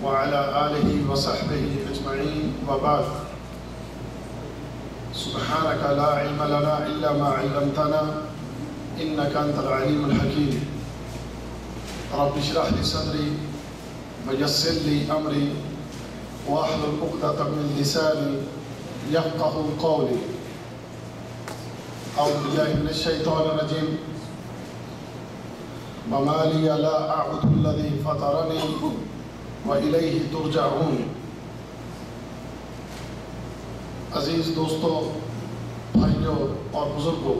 وعلى آله وصحبه أجمعين وبعد سبحانك لا علم لنا إلا ما علمتنا إنك أنت العليم الحكيم رب اشرح لي صدري ويسر لي أمري واحلل عقدة من لساني يفقه قولي أعوذ بالله من الشيطان الرجيم وما لي لا أعبد الذي فطرني وإليه ترجعون۔ عزیز دوستوں، بھائیوں اور بزرگوں،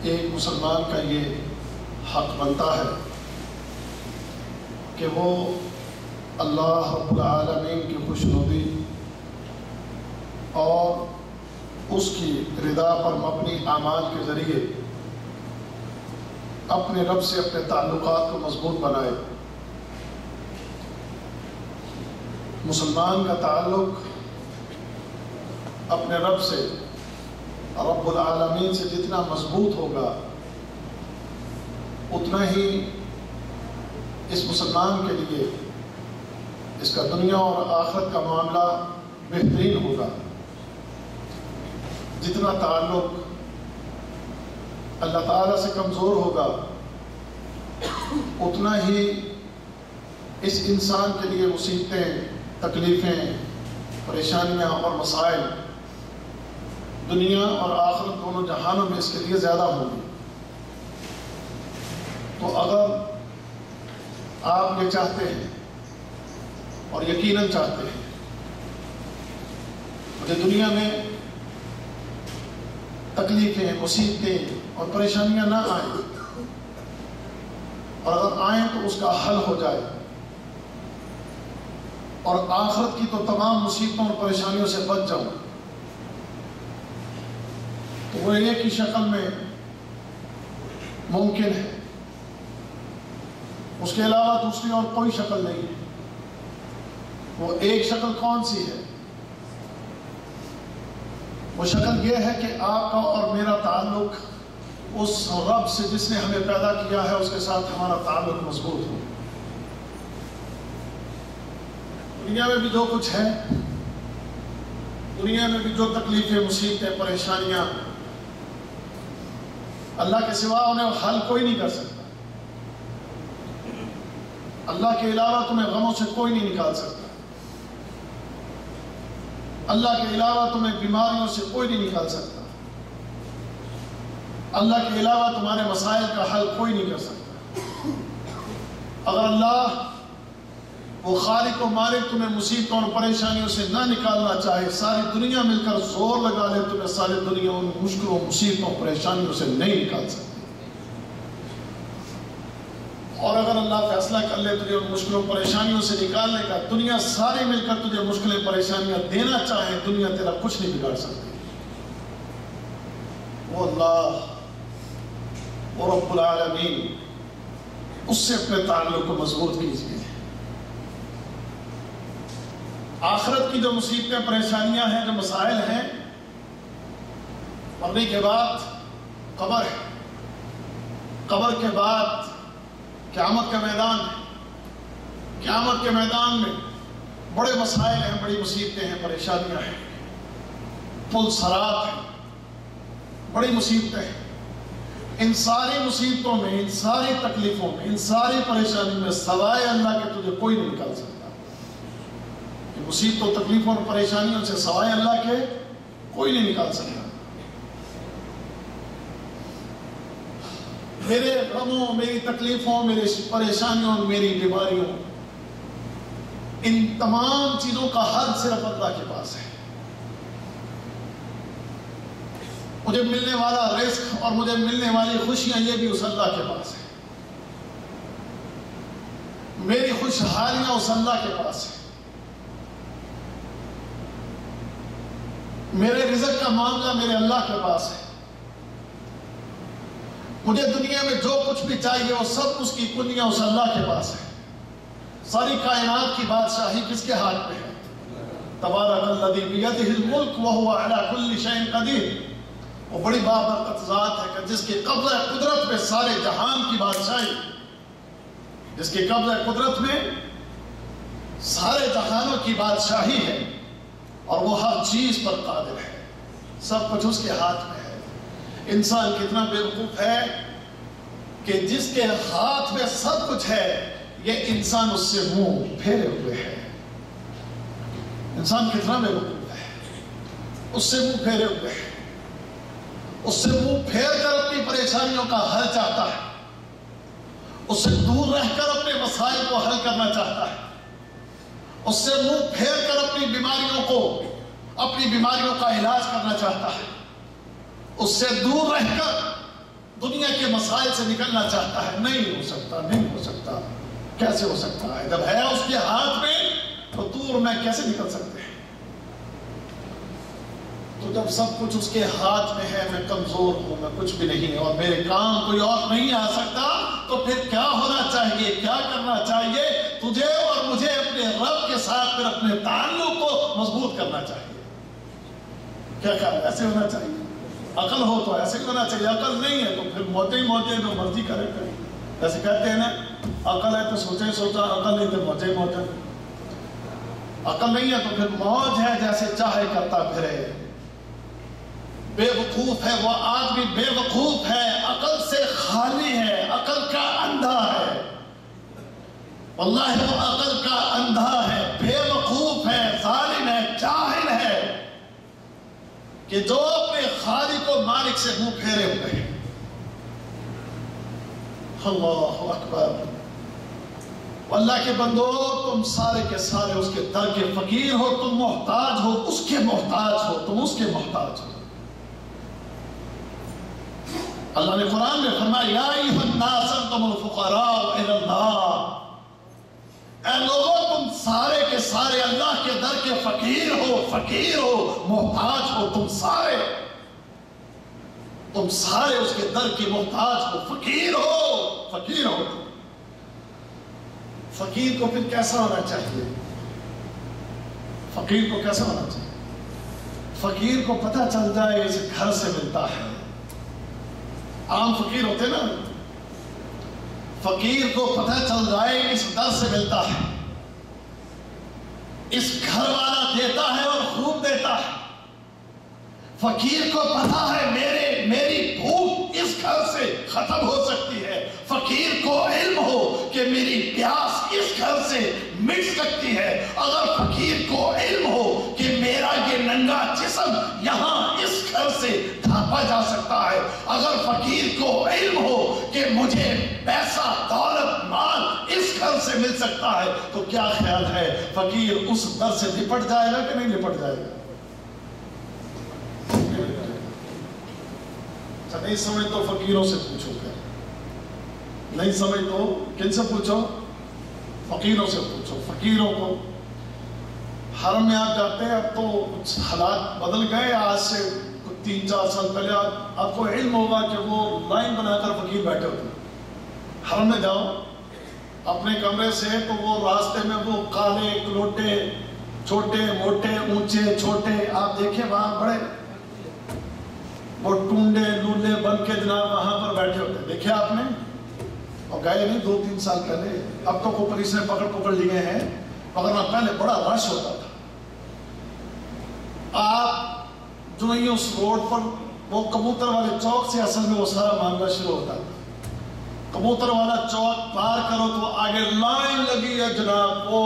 ایک مسلمان کا یہ حق بنتا ہے کہ وہ اللہ رب العالمین کی خوشنودی اور اس کی رضا پر مبنی اعمال کے ذریعے اپنے رب سے اپنے تعلقات کو مضبوط بنائے۔ مسلمان کا تعلق اپنے رب سے، رب العالمین سے جتنا مضبوط ہوگا اتنا ہی اس مسلمان کے لیے اس کا دنیا اور آخرت کا معاملہ بہترین ہوگا۔ جتنا تعلق اللہ تعالیٰ سے کمزور ہوگا اتنا ہی اس انسان کے لیے مصیبتیں، تکلیفیں، پریشانیاں اور مسائل دنیا اور آخرت دونوں جہانوں میں اس کے لیے زیادہ ہوں گی۔ تو اگر آپ یہ چاہتے ہیں اور یقیناً چاہتے ہیں مجھے دنیا میں تکلیفیں، مصیبتیں اور پریشانیاں نہ آئیں، اور اگر آئیں تو اس کا حل ہو جائے، اور آخرت کی تو تمام مصیبتوں اور پریشانیوں سے بچ جاؤں، تو وہ ایک ہی شکل میں ممکن ہے، اس کے علاوہ دوسری اور کوئی شکل نہیں ہے۔ وہ ایک شکل کون سی ہے؟ وہ شکل یہ ہے کہ آپ کا اور میرا تعلق اس رب سے جس نے ہمیں پیدا کیا ہے اس کے ساتھ ہمارا تعلق مضبوط ہو۔ دنیا میں بھی جو کچھ ہے، دنیا میں بھی جو تکلیفیں، مصیبتیں، پریشانیاں، اللہ کے سوا انہیں حل کوئی نہیں کر سکتا۔ اللہ کے علاوہ تمہیں غموں سے کوئی نہیں نکال سکتا۔ اللہ کے علاوہ تمہیں بیماریوں سے کوئی نہیں نکال سکتا۔ اللہ کے علاوہ تمہارے مسائل کا حل کوئی نہیں کر سکتا۔ اگر اللہ وہ خالق و مالک تمہیں مصیبتوں اور پریشانیوں سے نہ نکالنا چاہے، ساری دنیا مل کر زور لگا لے، تمہیں ساری دنیا ان مشکلوں، مصیبتوں، پریشانیوں سے نہیں نکال سکتی۔ اور اگر اللہ فیصلہ کر لے تجھے ان مشکلوں پریشانیوں سے نکالنے کا، دنیا ساری مل کر تجھے مشکلیں پریشانیاں دینا چاہے، دنیا تیرا کچھ نہیں بگاڑ سکتی۔ وہ اللہ، وہ رب العالمین، اس سے اپنے تعلق کو مضبوط کیجیے۔ آخرت کی جو مصیبتیں، پریشانیاں ہیں، جو مسائل ہیں، مرنے کے بعد قبر ہے، قبر کے بعد قیامت کا میدان ہے۔ قیامت کے میدان میں بڑے مسائل ہیں، بڑی مصیبتیں ہیں، پریشانیاں ہیں، پل صراط ہیں، بڑی مصیبتیں ہیں۔ ان ساری مصیبتوں میں، ان ساری تکلیفوں میں، ان ساری پریشانی میں سوائے اللہ کے تجھے کوئی نہیں نکال سکتا۔ کہ مصیبتوں، تکلیفوں اور پریشانیوں سے سوائے اللہ کے کوئی نہیں نکال سکتا۔ میرے غموں، میری تکلیفوں، میری پریشانیوں، میری بیماریوں، ان تمام چیزوں کا حل صرف اللہ کے پاس ہے۔ مجھے ملنے والا رزق اور مجھے ملنے والی خوشیاں، یہ بھی اس اللہ کے پاس ہے۔ میری خوشحالیاں اس اللہ کے پاس ہے۔ میرے رزق کا معاملہ میرے اللہ کے پاس ہے۔ مجھے دنیا میں جو کچھ بھی چاہیے وہ سب اس کی کنیاں اس اللہ کے پاس ہے۔ ساری کائنات کی بادشاہی کس کے ہاتھ میں ہے؟ تبارک الذی بیدہ الملک وہو علی کل شیء قدیر۔ وہ بڑی بابرکت ذات ہے کہ جس کی قبضہ قدرت میں سارے جہان کی بادشاہی جس کے قبضہ قدرت میں سارے جہانوں کی بادشاہی ہے اور وہ ہر چیز پر قادر ہے، سب کچھ اس کے ہاتھ میں ہے۔ انسان کتنا بے وقوف ہے کہ جس کے ہاتھ میں سب کچھ ہے یہ انسان اس سے منہ پھیرے ہوئے ہے۔ انسان کتنا بے وقوف ہے، اس سے منہ پھیرے ہوئے ہے، اس سے منہ پھیر کر اپنی پریشانیوں کا حل چاہتا ہے، اس سے دور رہ کر اپنے مسائل کو حل کرنا چاہتا ہے، اس سے منہ پھیر کر اپنی بیماریوں کا علاج کرنا چاہتا ہے، اس سے دور رہ کر دنیا کے مسائل سے نکلنا چاہتا ہے۔ نہیں ہو سکتا، نہیں ہو سکتا، کیسے ہو سکتا ہے؟ جب ہے اس کے ہاتھ میں تو دور میں کیسے نکل سکتے ہیں؟ تو جب سب کچھ اس کے ہاتھ میں ہے، میں کمزور ہوں، میں کچھ بھی نہیں اور میرے کام کوئی اور نہیں آ سکتا، تو پھر کیا ہونا چاہیے، کیا کرنا چاہیے؟ تجھے اور مجھے اپنے رب کے ساتھ پھر اپنے تعلق کو مضبوط کرنا چاہیے۔ کیا خیال؟ ایسے ہونا چاہیے؟ عقل ہو تو ایسے ہونا چاہیے، عقل نہیں ہے تو پھر موتے ہی موتے جو مرضی کرے کرے۔ ایسے کہتے ہیں نا، عقل ہے تو سوچے ہی سوچا، عقل نہیں تو موتے ہی موتے۔ عقل نہیں ہے تو پھر موج ہے جیسے چاہے کرتا پھرے۔ بے وقوف ہے وہ آدمی، بے وقوف ہے، عقل سے خالی ہے، عقل کا اندھا ہے۔ واللہ وہ عقل کا اندھا ہے، بے وقوف ہے، ظالم ہے، جاہل ہے، کہ جو اپنے خالق و مالک سے منہ پھیرے ہوئے ہیں۔ اللہ اکبر۔ اللہ کے بندو، تم سارے کے سارے اس کے در کے فقیر ہو، تم محتاج ہو، اس کے محتاج ہو، تم اس کے محتاج ہو۔ اللہ نے قرآن میں فرمایا، یا ایھا الناس انتم الفقراء الی اللہ، اے لوگوں تم سارے کے سارے اللہ کے در کے فقیر ہو، محتاج ہو، تم سارے اس کے در کے محتاج ہو، فقیر ہو۔ فقیر کو پھر کیسا ہونا چاہیے؟ فقیر کو کیسا ہونا چاہیے؟ فقیر کو پتہ چل جائے اس گھر سے ملتا ہے۔ عام فقیر ہوتے نا، فقیر کو پتہ چل جائے اس در سے ملتا ہے، اس گھر والا دیتا ہے اور خوب دیتا ہے۔ فقیر کو پتہ ہے میری بھوک اس گھر سے ختم ہو سکتی ہے، فقیر کو علم ہو کہ میری پیاس اس گھر سے مٹ سکتی ہے۔ اگر فقیر کو علم ہو کہ میرا یہ ننگا جسم یہاں اس گھر سے ڈھانپا جا سکتا ہے، اگر فقیر کو علم ہو کہ مجھے پیسہ دولت مال اس گھر سے مل سکتا ہے، تو کیا خیال ہے فقیر اس در سے لپٹ جائے گا کہ نہیں لپٹ جائے گا؟ نہیں سمجھ تو فقیروں سے پوچھو، نہیں سمجھ تو کن سے پوچھو؟ فقیروں سے پوچھو۔ فقیروں کو حرم میں آپ جاتے ہیں، اب تو کچھ حالات بدل گئے، آج سے 3-4 سال پہلے آپ کو علم ہوگا کہ وہ لائن بنا کر فقیر بیٹھے ہوتے ہیں۔ حرم میں جاؤ اپنے کمرے سے تو وہ راستے میں وہ کالے کلوٹے، چھوٹے موٹے اونچے چھوٹے، آپ دیکھیں وہاں بڑے وہ ٹونڈے لولے بن کے جناب وہاں پر بیٹھے ہوتے ہیں، دیکھیں آپ نے؟ اور گئے نہیں 2-3 سال پہلے، اب تو کو پولیس نے پکڑ لیے ہیں، پکڑنا پہلے بڑا رش ہوتا تھا۔ آپ جو نہیں اس روڈ پر وہ کبوتر والے چوک سے اصل میں وہ سارا معاملہ شروع ہوتا تھا۔ کبوتر والا چوک پار کرو تو آگے لائن لگی ہے جناب وہ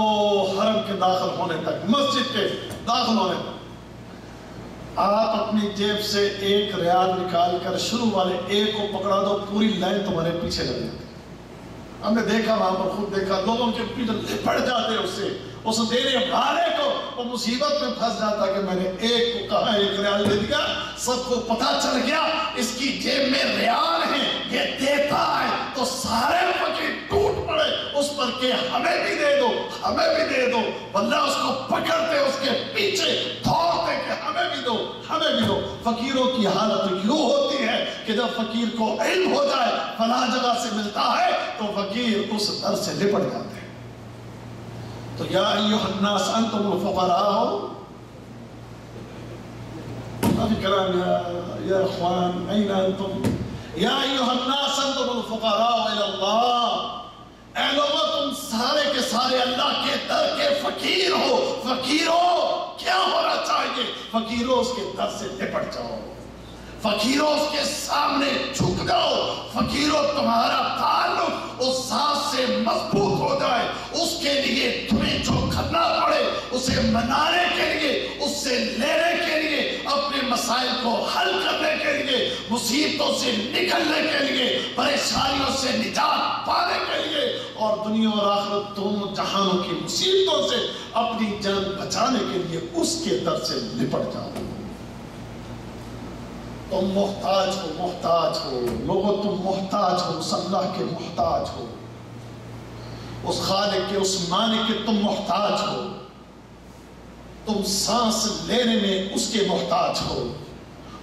حرم کے داخل ہونے تک، مسجد کے داخل ہونے تک۔ آپ اپنی جیب سے 1 ریال نکال کر شروع والے ایک کو پکڑا دو، پوری لائن تمہارے پیچھے لگ جاتی۔ ہم نے دیکھا، وہاں پر خود دیکھا، لوگوں کے پیچھے لپٹ جاتے اس دینے والے کو، وہ مصیبت میں پھنس جاتا کہ میں نے ایک کو کہا 1 ریال دے دیا، سب کو پتہ چل گیا اس کی جیب میں ریال ہیں، یہ دیتا ہے، تو سارے فقیر ٹوٹ پڑے اس پر کہ ہمیں بھی دے دو، ہمیں بھی دے دو، واللہ اس کو پکڑتے اس کے پیچھے دوڑتے کہ ہمیں بھی دو، ہمیں بھی دو۔ فقیروں کی حالت یوں ہوتی ہے کہ جب فقیر کو علم ہو جائے فلاں جگہ سے ملتا ہے تو فقیر اس در سے لپٹ جاتے ہیں۔ تو یا ایھا الناس انتم الفقراء، ابھی کلام یا اخوان این انتم، یا ایھا الناس انتم الفقراء الی اللہ، اے لوگوں سارے اللہ کے در کے فقیر ہو. فقیروں کیا ہونا چاہیے؟ فقیروں اس کے در سے لپٹ جاؤ. فقیروں اس کے سامنے جھک جاؤ. فقیروں تمہارا تعلق اس ذات سے مضبوط ہو جائے. اس کے لیے تمہیں جو کرنا پڑے اسے منانے کے لیے, اس سے لینے کے لیے, اپنے مسائل کو حل کرنے کے لیے, مصیبتوں سے نکلنے کے لیے, پریشانیوں سے نجات پانے کے لیے, اور دنیا اور آخرت دونوں جہانوں کی مصیبتوں سے اپنی جان بچانے کے لیے اس کے در سے لپٹ جاؤ. تم محتاج ہو, محتاج ہو لوگوں, تم محتاج ہو, اس اللہ کے محتاج ہو, اس خالق کے, اس مالک کے تم محتاج ہو. تم سانس لینے میں اس کے محتاج ہو,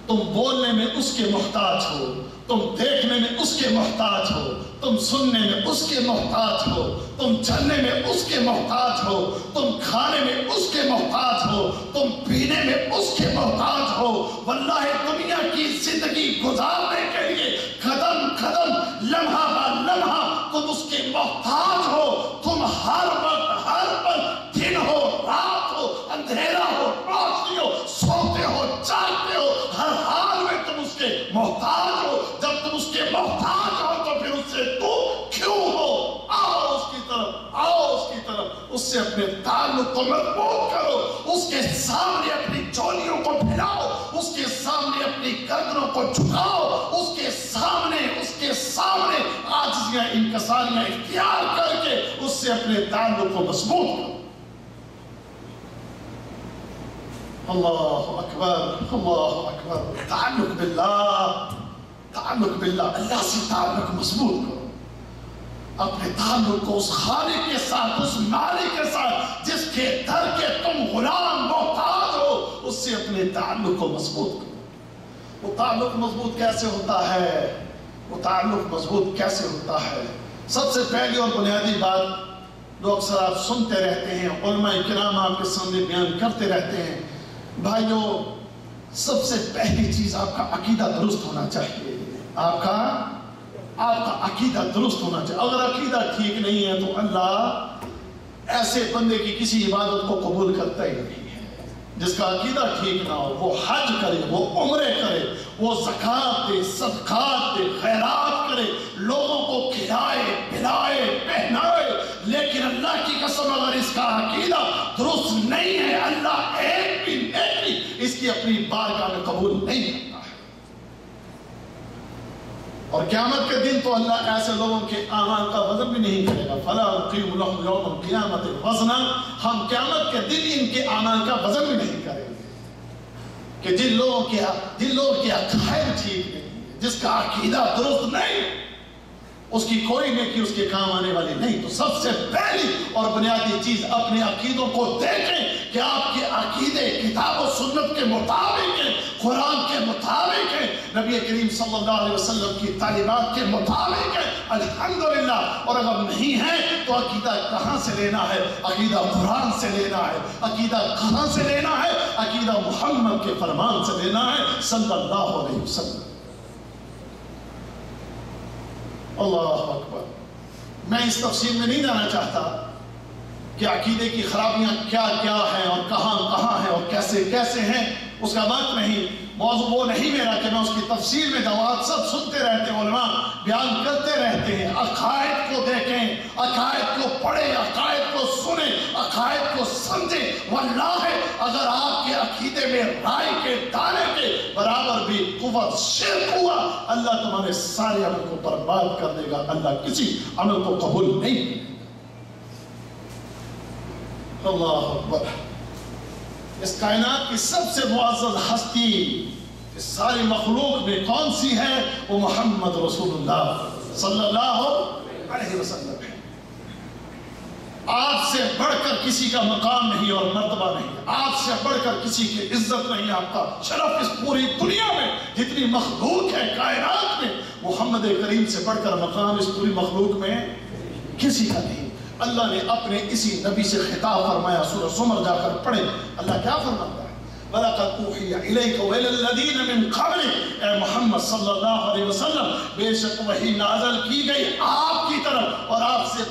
تم بولنے میں اس کے محتاج ہو, تم دیکھنے میں اس کے محتاج ہو, تم سننے میں اس کے محتاج ہو, تم چلنے میں اس کے محتاج ہو, تم کھانے میں اس کے محتاج ہو, تم پینے میں اس کے محتاج ہو. واللہ دنیا کی زندگی گزارنے کے لیے قدم قدم, لمحہ بہ لمحہ تم اس کے محتاج ہو. تم ہر وقت, ہر پل, دن ہو رات ہو, اندھیرا ہو روشنی ہو, سوتے ہو جاگتے ہو, ہر حال میں تم اس کے محتاج ہو. جب تم اس کے محتاج ہو تو پھر اس سے دور کیوں ہو؟ آؤ اس کی طرف, آؤ اس کی طرف, اس سے اپنے تعلق کو مضبوط کرو, اس کے سامنے اپنی چولیوں کو پھیلاؤ, اس کے سامنے اپنی گردنوں کو جھکاؤ, اس کے سامنے عاجزیاں انکساریاں اختیار کر کے اس سے اپنے تعلق کو مضبوط کرو. اللہ اکبر, اللہ اکبر. تعلق باللہ, تعلق باللہ, اللہ سے تعلق مضبوط کرو. اپنے تعلق کو اس خالق کے ساتھ, اس مالک کے ساتھ جس کے در کے تم غلام محتاج ہو, اس سے اپنے تعلق کو مضبوط کرو. وہ تعلق مضبوط کیسے ہوتا ہے؟ وہ تعلق مضبوط کیسے ہوتا ہے؟ سب سے پہلی اور بنیادی بات جو اکثر آپ سنتے رہتے ہیں, علماء کرام آپ کے سامنے بیان کرتے رہتے ہیں, بھائیو سب سے پہلی چیز آپ کا عقیدہ درست ہونا چاہیے. آپ کا عقیدہ درست ہونا چاہیے. اگر عقیدہ ٹھیک نہیں ہے تو اللہ ایسے بندے کی کسی عبادت کو قبول کرتا ہی نہیں ہے. جس کا عقیدہ ٹھیک نہ ہو, وہ حج کرے, وہ عمرے کرے, وہ زکوٰۃ دے, صدقات دے, خیرات کرے, لوگوں کو کھلائے, پلائے, پہنائے, لیکن اللہ کی قسم اگر اس کا عقیدہ درست نہیں ہے, اللہ ایک بھی اس کی اپنی بارگاہ میں قبول نہیں کرتا ہے. اور قیامت کے دن تو اللہ ایسے لوگوں کے اعمال کا وزن بھی نہیں کرے گا. فَلَا نُقِيمُ لَهُمْ يَوْمَ الْقِيَامَةِ وَزْنًا. ہم قیامت کے دن ان کے اعمال کا وزن بھی نہیں کریں گے کہ جن لوگوں کے عقائد ٹھیک نہیں ہے, جس کا عقیدہ درست نہیں, اس کی کوئی نیکی اس کے کام آنے والی نہیں. تو سب سے پہلی اور بنیادی چیز اپنے عقیدوں کو دیکھیں کہ آپ کے عقیدے کتاب و سنت کے مطابق ہیں, قرآن کے مطابق ہیں, نبی کریم صلی اللہ علیہ وسلم کی تعلیمات کے مطابق ہیں. الحمدللہ. اور اگر نہیں ہے تو عقیدہ کہاں سے لینا ہے؟ عقیدہ قرآن سے لینا ہے. عقیدہ کہاں سے لینا ہے؟ عقیدہ محمد کے فرمان سے لینا ہے صلی اللہ علیہ وسلم. اللہ اکبر. میں اس تفصیل میں نہیں جانا چاہتا کہ عقیدے کی خرابیاں کیا کیا ہیں اور کہاں ہیں اور کیسے کیسے ہیں, اس کا وقت نہیں. موضوع وہ نہیں میرا کہ میں اس کی تفصیل میں جاؤں. آپ سب سنتے رہتے ہیں, علماء بیان کرتے رہتے ہیں. عقائد کو دیکھیں, عقائد کو پڑھیں, عقائد کو سنیں, عقائد کو سمجھیں. واللہ اگر آپ کے عقیدے میں رائے کے دانے کے برابر بھی قوت شرک ہوا, اللہ تمہارے سارے عمل کو برباد کر دے گا. اللہ کسی عمل کو قبول نہیں کرے گا. اللہ اکبر. اس کائنات کی سب سے معزز ہستی اس ساری مخلوق میں کون سی ہے؟ وہ محمد رسول اللہ صلی اللہ علیہ وسلم ہے. آپ سے بڑھ کر کسی کا مقام نہیں اور مرتبہ نہیں, آپ سے بڑھ کر کسی کی عزت نہیں. آپ کا شرف اس پوری دنیا میں جتنی مخلوق ہے کائنات میں, محمد کریم سے بڑھ کر مقام اس پوری مخلوق میں کسی کا نہیں. اللہ نے اپنے اسی نبی سے خطاب فرمایا. سورہ زمر جا کر پڑھیں, اللہ کیا فرماتا ہے؟ وَلَقَدْ أُوحِيَ إِلَيْكَ وَإِلَى الَّذِينَ مِن قَبْلِكَ. اے محمد صلی اللہ علیہ وسلم, بے شک وحی نازل کی گئی آپ کی طرف اور آپ سے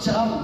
4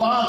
5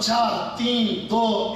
4, 3, 2,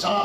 4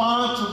5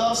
10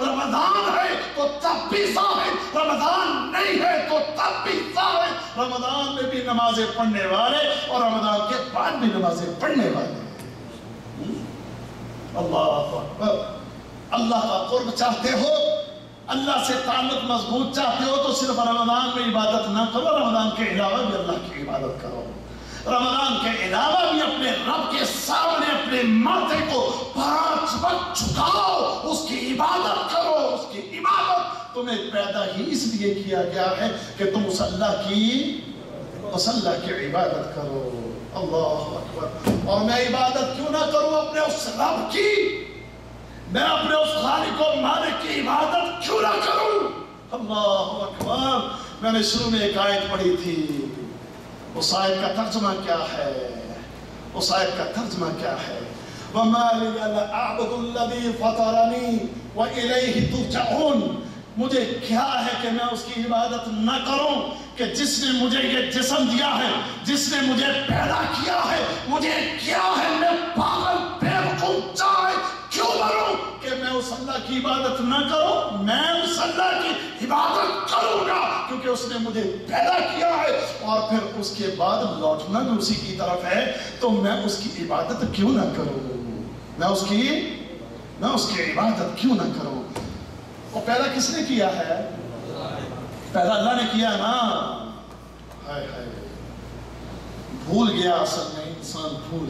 رمضان ہے تو تب بھی زاہد، رمضان نہیں ہے تو تب بھی زاہد، رمضان میں بھی نمازیں پڑھنے والے اور رمضان کے بعد بھی نمازیں پڑھنے والے۔ اللہ اکبر۔ اللہ کا قرب چاہتے ہو، اللہ سے تعلق مضبوط چاہتے ہو تو صرف رمضان میں عبادت نہ کرو، رمضان کے علاوہ بھی اللہ کی عبادت کرو۔ رمضان کے علاوہ بھی اپنے رب کے سامنے اپنے ماتھے کو 5 وقت جھکاؤ، اس کی عبادت کرو۔ اس کی عبادت تمہیں پیدا ہی اس لیے کیا گیا ہے کہ تم اس اللہ کی عبادت کرو۔ اللہ اکبر۔ اور میں عبادت کیوں نہ کروں اپنے اس رب کی؟ میں اپنے اس خالق و مالک کی عبادت کیوں نہ کروں؟ اللہ اکبر۔ میں نے شروع میں ایک آیت پڑھی تھی، اس آیت کا ترجمہ کیا ہے؟ اس آیت کا ترجمہ کیا ہے؟ وَمَا لِيَ لَا أَعْبُدُ الَّذِي فَطَرَنِي وَإِلَيْهِ تُرْجَعُونَ۔ مجھے کیا ہے کہ میں اس کی عبادت نہ کروں کہ جس نے مجھے یہ جسم دیا ہے، جس نے مجھے پیدا کیا ہے، مجھے کیا ہے میں پاگل بیوقوف چاہے کیوں بنوں کہ میں اس اللہ کی عبادت نہ کروں؟ میں اس اللہ کی عبادت کروں گا کیونکہ اس نے مجھے پیدا کیا ہے اور پھر اس کے بعد لوٹنا بھی اسی کی طرف ہے، تو میں اس کی عبادت کیوں نہ کروں؟ میں اس کی عبادت کیوں نہ کروں؟ وہ پیدا کس نے کیا ہے؟ پیدا اللہ نے کیا نا۔ ہائے ہائے، بھول گیا اصل میں انسان، بھول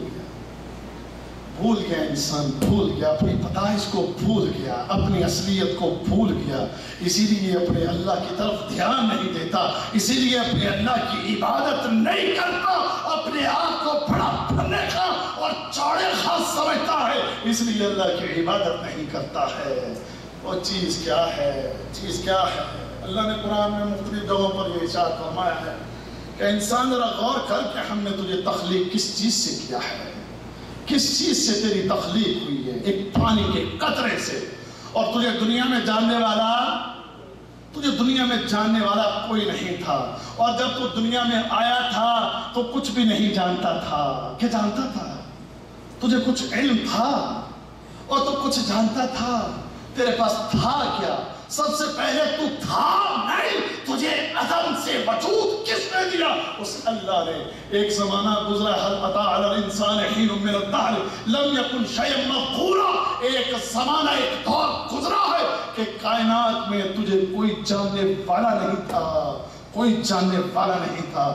گیا انسان، بھول گیا اپنی پیدائش کو، بھول گیا اپنی اصلیت کو، بھول گیا، اسی لیے اپنے اللہ کی طرف دھیان نہیں دیتا، اسی لیے اپنے اللہ کی عبادت نہیں کرتا، اپنے آپ کو بڑا بھلے کا اور چوڑے خاص سمجھتا ہے، اس لیے اللہ کی عبادت نہیں کرتا ہے۔ وہ چیز کیا ہے؟ چیز کیا ہے؟ اللہ نے قرآن میں مختلف جگہوں پر یہ ارشاد فرمایا ہے کہ انسان ذرا غور کر کہ ہم نے تجھے تخلیق کس چیز سے کیا ہے، کس چیز سے تیری تخلیق ہوئی ہے؟ ایک پانی کے قطرے سے، اور تجھے دنیا میں جاننے والا کوئی نہیں تھا، اور جب تو دنیا میں آیا تھا تو کچھ بھی نہیں جانتا تھا۔ کیا جانتا تھا؟ تجھے کچھ علم تھا اور تو کچھ جانتا تھا؟ تیرے پاس تھا کیا؟ سب سے پہلے تو تھا نہیں، تجھے عدم سے وجود کس نے دیا؟ اس اللہ نے۔ ایک زمانہ گزرا، هل أتى على الإنسان حين من الدهر لم يكن شيئا مذكورا، ایک زمانہ، ایک دور گزرا ہے کہ کائنات میں تجھے کوئی جاننے والا نہیں تھا، کوئی جاننے والا نہیں تھا۔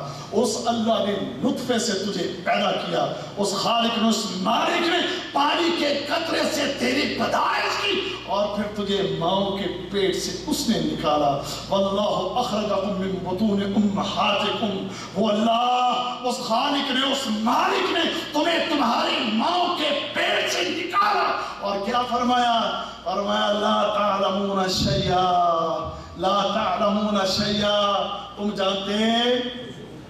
اس اللہ نے نطفے سے تجھے پیدا کیا، اس خالق نے، اس مالک نے پانی کے قطرے سے تیری پیدائش کی اور پھر تجھے ماؤں کے پیٹ سے اس نے نکالا۔ واللہ اخرجکم من بطون امہاتکم، وہ اللہ، اس خالق نے، اس مالک نے تمہیں تمہاری ماؤں کے پیٹ سے نکالا اور کیا فرمایا؟ فرمایا لا تعلمون شیئا، لا تعلمون شیئا، تم جانتے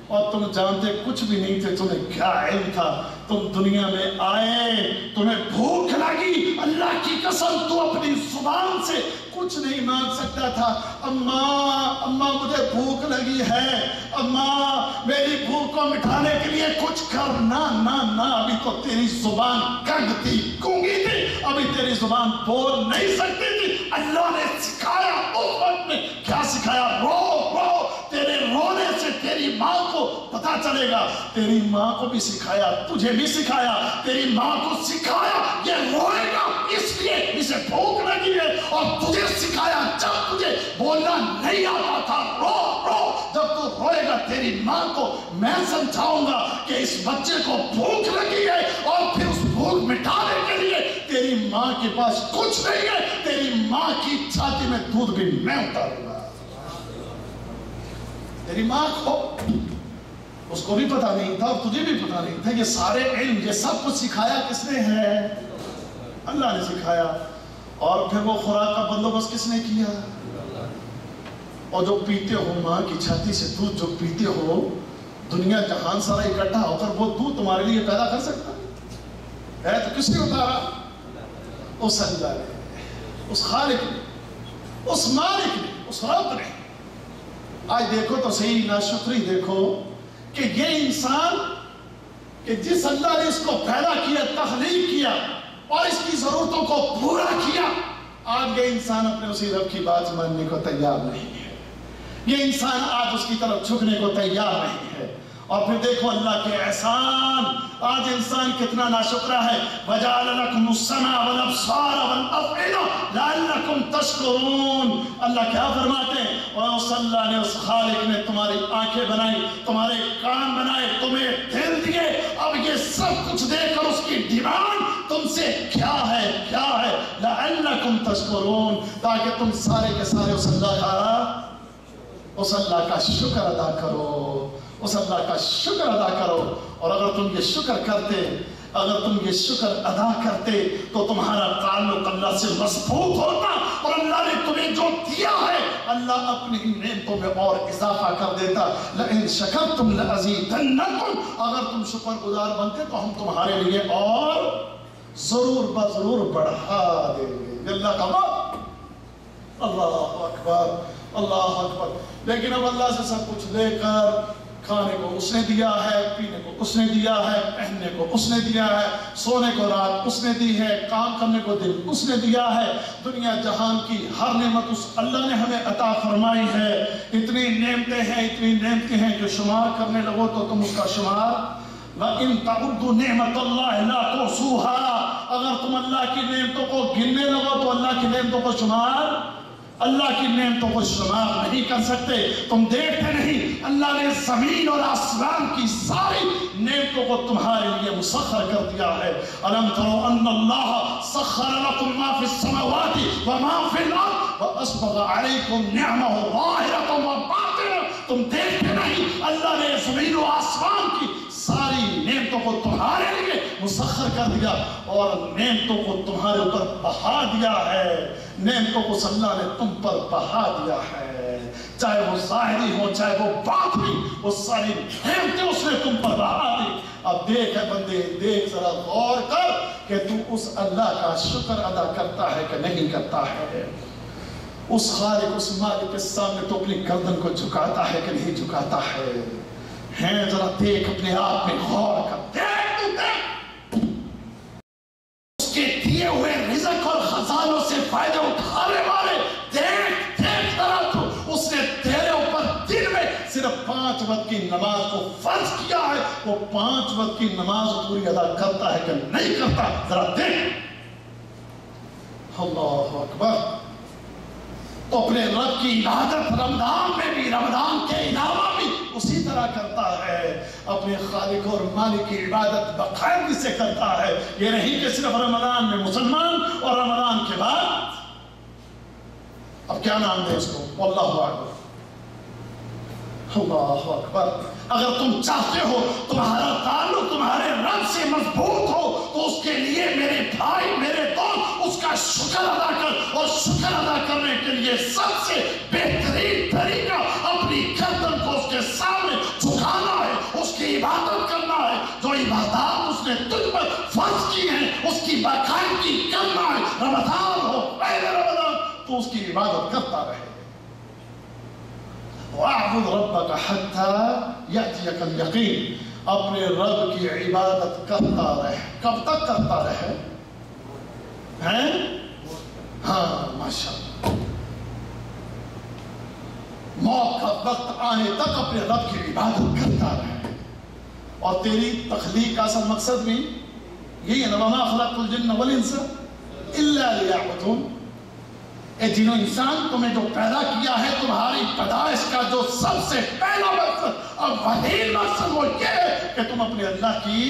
اور تم جانتے کچھ بھی نہیں تھے، تمہیں کیا علم تھا؟ تم دنیا میں آئے، تمہیں بھوک لگی، اللہ کی قسم تو اپنی زبان سے کچھ نہیں مانگ سکتا تھا، اماں مجھے بھوک لگی ہے، اماں میری بھوک کو مٹھانے کے لیے کچھ کر۔ نہ، ابھی تو تیری زبان گنگ تھی، گونگی تھی، ابھی تیری زبان بول نہیں سکتی تھی۔ اللہ نے سکھایا اس وقت میں، کیا سکھایا؟ رو، تیرے رونے سے تیری ماں کو پتا چلے گا، تیری ماں کو بھی سکھایا، تجھے بھی سکھایا، تیری ماں کو سکھایا یہ روئے گا اس لیے اسے بھوک لگی ہے، اور تجھے سکھایا جب تجھے بولنا نہیں آتا تھا، رو، جب تو روئے گا تیری ماں کو میں سمجھاؤں گا کہ اس بچے کو بھوک لگی ہے، اور پھر اس بھوک مٹانے کے لیے تیری ماں کے پاس کچھ نہیں ہے، تیری ماں کی چھاتی میں دودھ بھی میں اتاروں گا۔ تیری ماں کو، اس کو بھی پتا نہیں تھا اور تجھے بھی پتا نہیں تھا، یہ سارے علم، یہ سب کچھ سکھایا کس نے ہے؟ اللہ نے سکھایا۔ اور پھر وہ خوراک کا بندوبست کس نے کیا؟ اور جو پیتے ہو ماں کی چھاتی سے دودھ جو پیتے ہو، دنیا جہان سارا اکٹھا ہو کر وہ دودھ تمہارے لیے پیدا کر سکتا ہے تو کس نے اتارا؟ اس اللہ نے، اس خالق نے، اس مالک نے، اس رب نے۔ آج دیکھو تو صحیح، ناشکری دیکھو کہ یہ انسان کہ جس اللہ نے اس کو پیدا کیا، تخلیق کیا اور اس کی ضرورتوں کو پورا کیا، آج یہ انسان اپنے اسی رب کی بات ماننے کو تیار نہیں ہے، یہ انسان آج اس کی طرف جھکنے کو تیار نہیں ہے۔ اور پھر دیکھو اللہ کے احسان، آج انسان کتنا ناشکرہ ہے۔ وَجَعَلَ لَكُمُ السَّمْعَ وَالْأَبْصَارَ وَالْأَفْئِدَةَ لَعَلَّكُمْ تَشْكُرُونَ۔ اللہ کیا فرماتے ہیں؟ اور اللہ نے، اس خالق نے تمہاری آنکھیں بنائی، تمہارے کان بنائے، تمہیں دل دیے، اب یہ سب کچھ دے کر اس کی ڈیمانڈ تم سے کیا ہے؟ کیا ہے؟ لَعَلَّكُمْ تَشْكُرُونَ، تاکہ تم سارے کے سارے اس اللہ کا شکر ادا کرو، اس اللہ کا شکر ادا کرو۔ اور اگر تم یہ شکر کرتے، اگر تم یہ شکر ادا کرتے تو تمہارا تعلق اللہ سے مضبوط ہوتا، اور اللہ نے تمہیں جو دیا ہے اللہ اپنی نعمتوں میں اور اضافہ کر دیتا۔ لَإِن شَكَرْتُمْ لَأَزِيدَنَّكُمْ، اگر تم شکر گزار بنتے تو ہم تمہارے لیے اور ضرور بضرور بڑھا دیں گے۔ اللہ کا بات، اللہ اکبر، اللہ اکبر۔ لیکن اب اللہ سے سب کچھ لے کر، کھانے کو اس نے دیا ہے، پینے کو اس نے دیا ہے، پہننے کو اس نے دیا ہے، سونے کو رات اس نے دی ہے، کام کرنے کو دن اس نے دیا ہے، دنیا جہان کی ہر نعمت اس اللہ نے ہمیں عطا فرمائی ہے۔ اتنی نعمتیں ہیں، اتنی نعمتیں ہیں جو شمار کرنے لگو تو تم اس کا شمار وَإِن تَعُدُّوا نِعْمَةَ اللَّهِ لَا تُحْصُوهَا، اگر تم اللہ کی نعمتوں کو گننے لگو تو اللہ کی نعمتوں کو شمار، اللہ کی نعمتوں کو شمار نہیں کر سکتے۔ تم دیکھتے نہیں اللہ نے زمین اور آسمان کی ساری نعمتوں کو تمہارے لیے مسخر کر دیا ہے۔ أَلَمْ تَرَوْا أَنَّ اللَّهَ سَخَّرَ لَكُم مَّا فِي السَّمَاوَاتِ وَمَا فِي الْأَرْضِ وَأَسْبَغَ عَلَيْكُم نِّعَمَهُ ظَاهِرَةً وَبَاطِنَةً، تم دیکھتے نہیں اللہ نے زمین و آسمان کی ساری نعمتوں کو تمہارے لیے مسخر کر دیا اور نعمتوں کو تمہارے اوپر بہا دیا ہے، نعمتوں کو اللہ نے تم پر بہا دیا ہے، چاہے وہ ظاہری ہو چاہے وہ باطنی، وہ ساری نعمتیں اس نے تم پر بہا دی۔ اب دیکھ اے بندے، دیکھ ذرا غور کر کہ تو اس اللہ کا شکر ادا کرتا ہے کہ نہیں کرتا ہے، اس خالق اس مالک کے سامنے تو اپنی گردن کو جھکاتا ہے کہ نہیں جھکاتا ہے۔ ہیں ذرا دیکھ اپنے آپ میں غور کر، دیکھ تو دیکھ اس کے دیے ہوئے رزق اور خزانوں سے فائدہ اٹھانے والے، دیکھ دیکھ ذرا تو اس نے تیرے اوپر دن میں صرف 5 وقت کی نماز کو فرض کیا ہے، وہ 5 وقت کی نماز پوری ادا کرتا ہے کہ نہیں کرتا، ذرا دیکھ۔ اللہ اکبر۔ تو اپنے رب کی عبادت رمضان میں بھی، رمضان کے علاوہ بھی اسی طرح کرتا ہے، اپنے خالق اور مالک کی عبادت باقاعدگی سے کرتا ہے۔ یہ نہیں کہ صرف رمضان میں مسلمان اور رمضان کے بعد اب کیا نام دے اس کو، اللہ اکبر، اللہ اکبر۔ اگر تم چاہتے ہو تمہارا تعلق تمہارے رب سے مضبوط ہو تو اس کے لیے میرے بھائی، میرے دوست، اس کا شکر ادا کر، اور شکر ادا کرنے کے لیے سب سے بہترین طریقہ اپنی گردن کو اس کے سامنے جھکانا ہے، اس کی عبادت کرنا ہے۔ جو عبادات اس نے تجھ پر فرض کی ہیں اس کی باقاعدگی کرنا ہے، رمضان ہو پہلے رمضان تو اس کی عبادت کرتا رہے۔ وَاعْبُدْ رَبَّكَ حَتَّى يَأْتِيَكَ الْيَقِينُ، اپنے رب کی عبادت کرتا رہے۔ کب تک کرتا رہے ہیں؟ ہاں ماشاءاللہ، موت کا وقت آنے تک اپنے رب کی عبادت کرتا رہے۔ اور تیری تخلیق کا اصل مقصد بھی یہی ہے، وَمَا خَلَقْتُ الْجِنَّ وَالْإِنسَ إِلَّا لِيَعْبُدُونِ۔ اے جن و انسان، تمہیں جو پیدا کیا ہے، تمہاری پیدائش کا جو سب سے پہلا مقصد اور وحید مقصد وہ یہ ہے کہ تم اپنے اللہ کی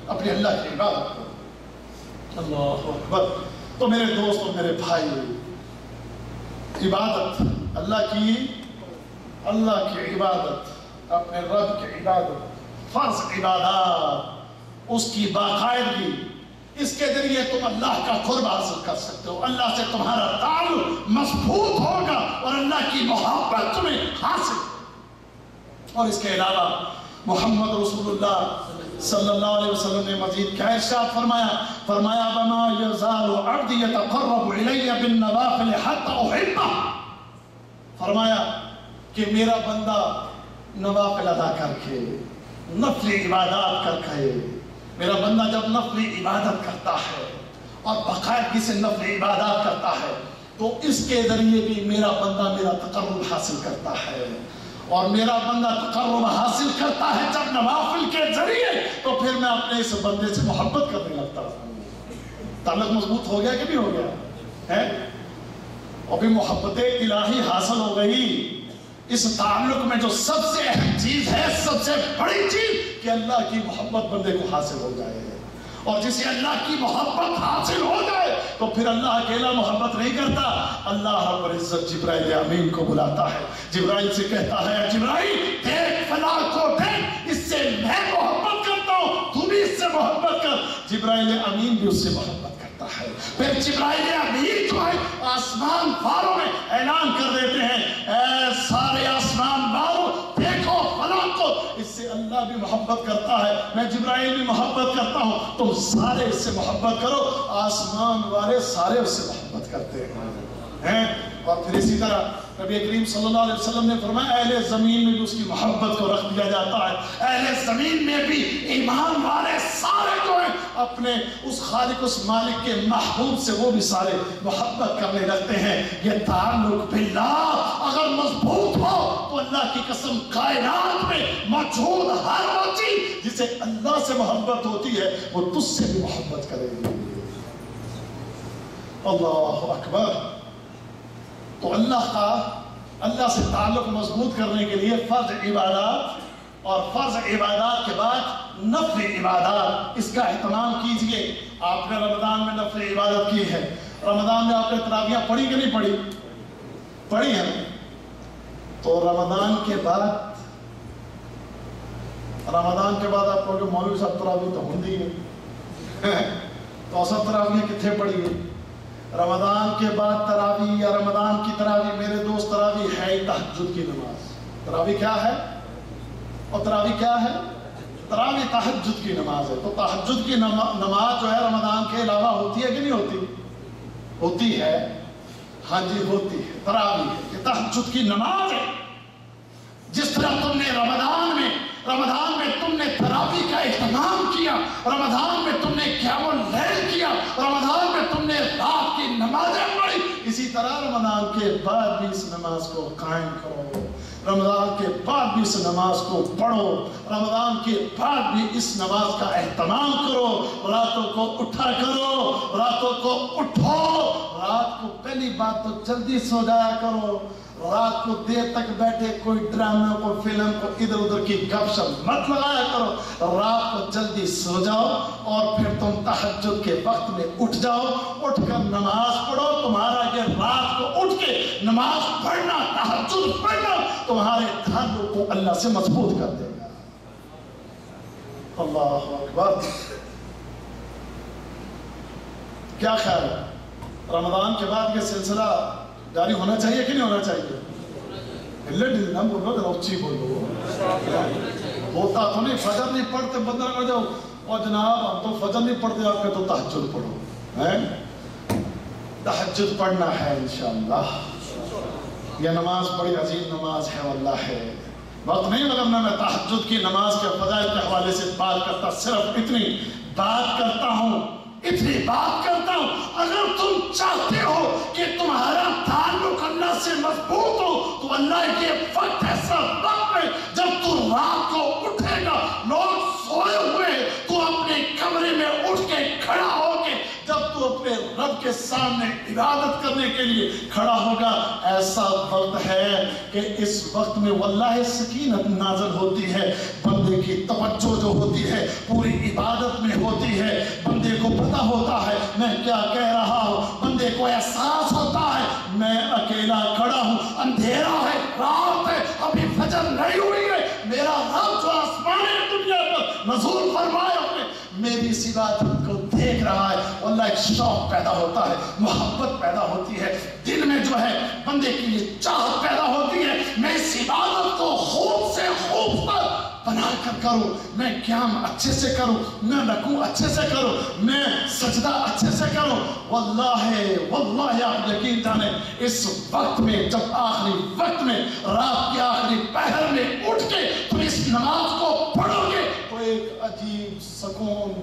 عبادت کرو۔ اللہ اکبر۔ تو میرے دوست اور میرے بھائی، عبادت اللہ کی عبادت، اپنے رب کی عبادت، فرض عبادات، اس کی باقاعدگی، اس کے ذریعے تم اللہ کا قرب حاصل کر سکتے ہو، اللہ سے تمہارا تعلق مضبوط ہوگا اور اللہ کی محبت تمہیں حاصل۔ اور اس کے علاوہ محمد رسول اللہ صلی اللہ علیہ وسلم نے مزید کیا ارشاد فرمایا؟ وَمَا يَزَالُ عَبْدِي يَتَقَرَّبُ إِلَيَّ بِالنَّوَافِلِ حَتَّى أُحِبَّهُ، فرمایا کہ میرا بندہ نوافل ادا کر کے، نفل عبادات کر کے، میرا بندہ جب نفل عبادت کرتا ہے اور باقاعدگی سے نفل عبادات کرتا ہے تو اس کے ذریعے بھی میرا بندہ میرا تقرب حاصل کرتا ہے، اور میرا بندہ تقرب حاصل کرتا ہے جب نوافل کے ذریعے، تو پھر میں اپنے اس بندے سے محبت کرنے لگتا ہوں۔ تعلق مضبوط ہو گیا کہ نہیں ہو گیا ہے؟ اور بھی محبت الہی حاصل ہو گئی۔ اس تعلق میں جو سب سے اہم چیز ہے، سب سے بڑی چیز، کہ اللہ کی محبت بندے کو حاصل ہو جائے، اور جسے اللہ کی محبت حاصل ہو جائے تو پھر اللہ اکیلا محبت نہیں کرتا، اللہ رب العزت جبرائیل امین کو بلاتا ہے، جبرائیل سے کہتا ہے جبرائیل دیکھ فلاں کو دیکھ، اس سے میں محبت کرتا ہوں، تو بھی اس سے محبت کر۔ جبرائیل امین بھی اس سے محبت کرتا ہے۔ پھر جبرائیل امین جو ہے آسمان والوں میں اعلان کر دیتے ہیں، اے سارے آسمان والوں دیکھو فلاں کو، اس سے اللہ بھی محبت کرتا ہے، میں جبرائیل بھی محبت کرتا ہوں، تم سارے اس سے محبت کرو۔ آسمان والے سارے اس سے محبت کرتے ہیں۔ اور پھر اسی طرح نبی کریم صلی اللہ علیہ وسلم نے فرمایا اہل زمین میں بھی اس کی محبت کو رکھ دیا جاتا ہے، اہل زمین میں بھی ایمان والے سارے جو ہیں اپنے اس خالق اس مالک کے محبوب سے وہ بھی سارے محبت کرنے لگتے ہیں۔ یہ تعلق باللہ اگر مضبوط ہو تو اللہ کی قسم کائنات میں موجود ہر وہ چیز جسے اللہ سے محبت ہوتی ہے وہ تجھ سے بھی محبت کرے گی۔ اللہ اکبر۔ تو اللہ سے تعلق مضبوط کرنے کے لیے فرض عبادات اور فرض عبادات کے بعد نفل عبادات، اس کا اہتمام کیجئے۔ آپ نے رمضان میں نفل عبادت کی ہے، رمضان میں آپ نے تراویحیں پڑھی کہ نہیں پڑھی؟ پڑھی ہیں۔ تو رمضان کے بعد آپ کہو کہ مولوی صاحب تراویح تو ہوندی ہے، تو اصل تراویح کتنے پڑھی ہے؟ رمضان کے بعد تراویح یا رمضان کی تراویح، میرے دوست تراویح ہے تہجد کی نماز۔ تراویح کیا ہے؟ اور تراویح کیا ہے؟ تراویح تہجد کی نماز ہے۔ تو تہجد کی نماز جو ہے رمضان کے علاوہ ہوتی ہے کہ نہیں ہوتی؟ ہوتی ہے، ہاں جی ہوتی ہے۔ تراویح یہ تہجد کی نماز ہے۔ جس طرح تم نے رمضان میں تم نے تراویح کا اہتمام کیا، رمضان میں تم نے قیام اللیل کیا، رمضان میں تم نے رات کی نمازیں پڑھی، اسی طرح رمضان کے بعد بھی اس نماز کو قائم کرو، رمضان کے بعد بھی اس نماز کو پڑھو، رمضان کے بعد بھی اس نماز کا اہتمام کرو، راتوں کو اٹھا کرو، راتوں کو اٹھو، رات کو پہلی بات تو جلدی سو جایا کرو، رات کو دیر تک بیٹھے کوئی ڈرامے کو فلم کو ادھر ادھر کی گپ شپ مت لگایا کرو، رات کو جلدی سو جاؤ اور پھر تم تہجد کے وقت میں اٹھ جاؤ، اٹھ کر نماز پڑھو۔ تمہارا یہ رات کو اٹھ کے نماز پڑھنا، تہجد پڑھنا تمہارے تعلق کو اللہ سے مضبوط کر دے گا۔ اللہ اکبر۔ کیا خیال ہے رمضان کے بعد یہ سلسلہ جاری ہونا چاہیے کہ نہیں ہونا چاہیے؟ نہ بولو ذرا اچھی بولو۔ ہوتا تو نہیں، فجر نہیں پڑھتے بندہ کر جاؤ اور جناب ہم تو فجر نہیں پڑھتے، آپ کے تو تہجد پڑھو۔ تہجد پڑھنا ہے انشاءاللہ۔ یہ نماز بڑی عظیم نماز ہے واللہ ہے۔ وقت نہیں مگر میں تہجد کی نماز کے فضائل کے حوالے سے بات کرتا، صرف اتنی بات کرتا ہوں، اگر تم چاہتے ہو کہ تمہارا تعلق اللہ سے مضبوط ہو تو اللہ کے وقت ایسا وقت ہے جب تو رات کو اٹھے گا، لوگ سوئے ہوئے، تو اپنے کمرے میں اٹھ کے کھڑا ہو کے جب تو اپنے رب کے سامنے عبادت کرنے کے لیے کھڑا ہوگا، ایسا وقت ہے کہ اس وقت میں واللہ سکینت نازل ہوتی ہے، بندے کی توجہ جو ہوتی ہے پوری عبادت میں ہوتی ہے، بندے کو پتہ ہوتا ہے میں کیا کہہ رہا ہوں، بندے کو احساس ہوتا ہے میں اکیلا کھڑا ہوں، اندھیرا ہے، رات ہے، ابھی فجر نہیں ہوئی ہے، میرا رب جو آسمان دنیا پر نزول فرمایا ہے میری اس عبادت کو دیکھ رہا ہے، واللہ ایک شوق پیدا ہوتا ہے، محبت پیدا ہوتی ہے، دل میں جو ہے بندے کی یہ چاہت پیدا ہوتی ہے میں اس عبادت کو خوب سے خوب بنا کر کروں، میں قیام اچھے سے کروں، میں رکوع اچھے سے کروں، میں سجدہ اچھے سے کروں۔ واللہ آپ یقین جانیں اس وقت میں جب آخری وقت میں رات کے آخری پہر میں اٹھ کے تم اس نماز کو پڑھو گے تو ایک عجیب سکون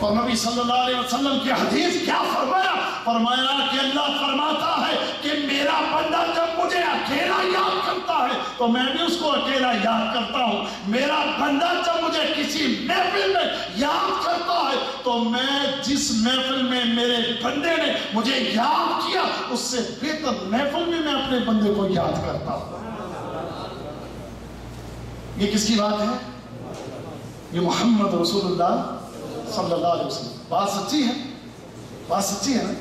اور نبی صلی اللہ علیہ وسلم کی حدیث کیا فرمایا؟ فرمایا کہ اللہ فرماتا ہے کہ میرا بندہ جب مجھے اکیلا یاد کرتا ہے تو میں بھی اس کو اکیلا یاد کرتا ہوں. میرا بندہ جب مجھے کسی محفل میں یاد کرتا ہے تو میں جس محفل میں میرے بندے نے مجھے یاد کیا اس سے بہتر محفل میں میں اپنے بندے کو یاد کرتا ہوں. یہ کس کی بات ہے؟ یہ محمد رسول اللہ صلی اللہ علیہ وسلم. بات سچی ہے؟ بات سچی ہے نا؟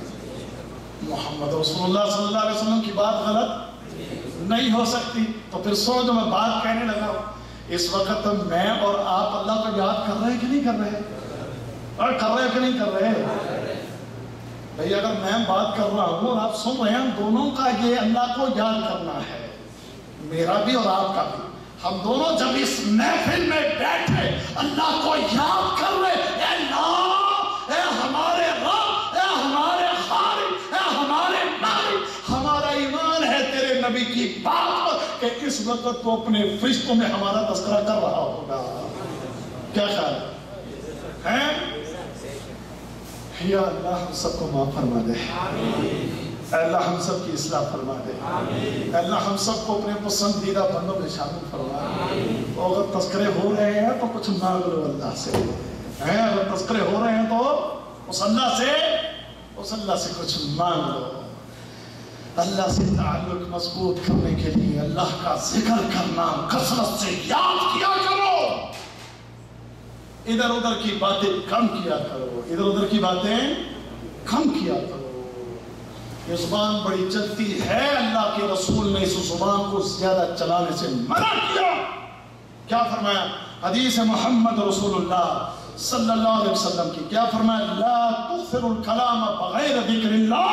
محمد رسول اللہ صلی اللہ علیہ وسلم کی بات غلط نہیں ہو سکتی. تو پھر سو جو میں بات کہنے لگا ہوں اس وقت میں اور آپ اللہ کو یاد کر رہے ہیں کہ نہیں کر رہے؟ اور کر رہے ہیں کہ نہیں کر رہے؟ بھئی اگر میں بات کر رہا ہوں اور آپ سن رہے ہیں دونوں کا یہ اللہ کو یاد کرنا ہے, میرا بھی اور آپ کا بھی. ہم دونوں جب اس محفل میں بیٹھے اللہ کو یاد کر رہے, اے اللہ, اے ہمارے رب, اے ہمارے خالق, اے ہمارے مالک, ہمارا ایمان ہے تیرے نبی کی بات پر کہ اس وقت تو اپنے فرشتوں میں ہمارا تذکرہ کر رہا ہوگا. کیا خیال ہے؟ یا اللہ ہم سب کو معاف فرما دے, اے اللہ ہم سب کی اصلاح فرما دے, اے اللہ ہم سب کو اپنے پسندیدہ بندوں میں شامل فرما دے. تو اگر تذکرے ہو رہے ہیں تو کچھ مانگ لو اللہ سے, اگر تذکرے ہو رہے ہیں تو اس اللہ سے کچھ مانگ لو. اللہ سے تعلق مضبوط کرنے کے لیے اللہ کا ذکر کرنا, کثرت سے یاد کیا کرو, ادھر ادھر کی باتیں کم کیا کرو, ادھر ادھر کی باتیں کم کیا کرو. یہ زبان بڑی چلتی ہے, اللہ کے رسول نے اس زبان کو زیادہ چلانے سے منع کیا. کیا فرمایا؟ حدیث محمد رسول اللہ صلی اللہ علیہ وسلم کی کیا فرمایا؟ لا تکثر الکلام بغیر ذکر اللہ.